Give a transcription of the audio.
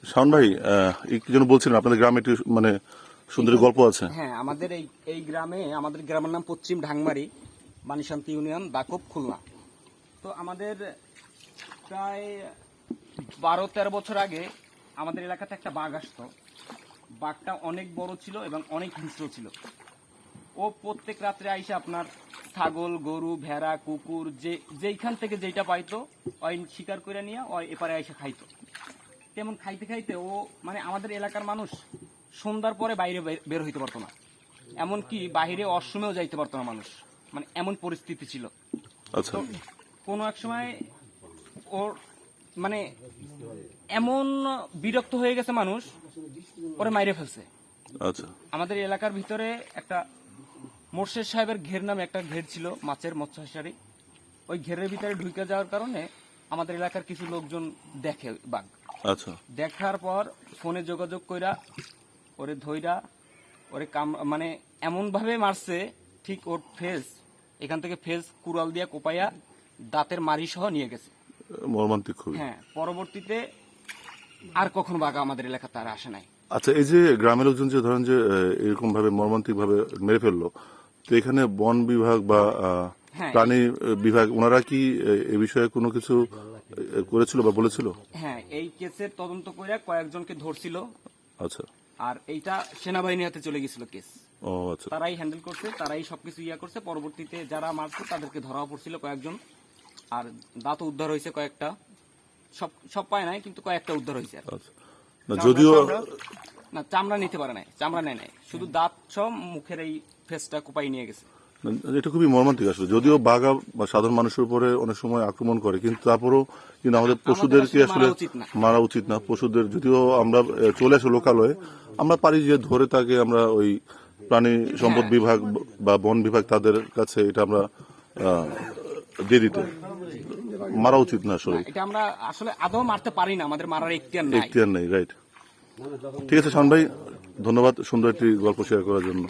শাওন ভাই, কি যেন বলছিলেন আপনাদের গ্রামে একটি মানে সুন্দরী গল্প আছে। হ্যাঁ, আমাদের এই গ্রামে, আমাদের গ্রামের নাম পশ্চিম ঢাংমারি, বানিশান্তি ইউনিয়ন, দাকব, খুলনা। তো আমাদের প্রায় 12-13 বছর আগে আমাদের এলাকাতে একটা বাঘ আসতো। বাঘটা অনেক বড় ছিল এবং অনেক হিংস্র ছিল। ও প্রত্যেক রাত্রে আইসা আপনার ছাগল, গরু, ভেড়া, কুকুর যেইখান থেকে যেইটা পাইতো ওই শিকার করে নিয়ে ওই এপারে আইসা খাইতো। তেমন খাইতে খাইতে ও মানে আমাদের এলাকার মানুষ সন্ধ্যার পরে বাইরে বের হইতে পারতো না, এমনকি বাইরে অসময়েও যাইতে পারতো না মানুষ, মানে এমন পরিস্থিতি ছিল। আচ্ছা, তো কোনো এক সময় ওর মানে এমন বিরক্ত হয়ে গেছে মানুষ, ওরে মাইরে ফেলছে। আচ্ছা, আমাদের এলাকার ভিতরে একটা মোর্শেদ সাহেবের ঘের নামে একটা ঘের ছিল, মাছের মৎস্যহারি। ওই ঘেরের ভিতরে ঢুকে যাওয়ার কারণে আমাদের এলাকার কিছু লোকজন দেখে বাঘ। আচ্ছা, দেখার পর ফোনে যোগাযোগ কইরা ওরে ধইরা ওরে মানে এমন ভাবে মারছে, ঠিক ওর ফেস, এখান থেকে ফেস কুড়াল দিয়া কোপাইয়া দাঁতের মারি সহ নিয়ে গেছে। মর্মান্তিক খুবই। হ্যাঁ, পরবর্তীতে আর কখনো বাঘ আমাদের এলাকাতে আর আসে নাই। আচ্ছা, এই যে গ্রামের লোকজন যে ধরেন যে এরকম ভাবে মর্মান্তিক ভাবে মেরে ফেললো, তো এখানে বন বিভাগ বা হ্যাঁ, প্রাণী বিভাগ ওনারা কি এ বিষয়ে কোনো কিছু করেছিল বা বলেছিল? হ্যাঁ, এই কেসের তদন্ত কইরা কয়েকজনকে ধরছিল। আচ্ছা, আর এইটা সেনাবাহিনীর হাতে চলে গেছিল কেস। ও আচ্ছা, তারাই হ্যান্ডেল করছে, তারাই সবকিছু করছে। পরবর্তীতে যারা মারছে তাদেরকে ধরাও পড়ছিল কয়েকজন। আর দাঁত উদ্ধার হয়েছে কয়েকটা, সব সব পায় নাই, কিন্তু কয়েকটা উদ্ধার হয়েছে। আচ্ছা। না, যদিও না, চামড়া নিতে পারে নাই, চামড়া নেয় নাই, শুধু দাঁত সব মুখের এই ফেসটা কোপাই নিয়ে গেছে। এটা খুবই মর্মান্তিক আসলে। যদিও বাঘা বা সাধারণ মানুষের উপরে অনেক সময় আক্রমণ করে, কিন্তু তারপরেও কিন্তু আমাদের পশুদেরকে আসলে মারা উচিত না। পশুদের যদিও আমরা চলে আসি লোকালয়ে, আমরা পারি যে ধরে তাকে আমরা ওই প্রাণী সম্পদ বিভাগ বা বন বিভাগ তাদের কাছে এটা আমরা দিয়ে দিতে, মারা উচিত না আসলে। এটা আমরা আসলে আদৌ মারতে পারি না, আমাদের মারার এখতিয়ার নেই, রাইট। ঠিক আছে শাওন ভাই, ধন্যবাদ সুন্দর একটি গল্প শেয়ার করার জন্য।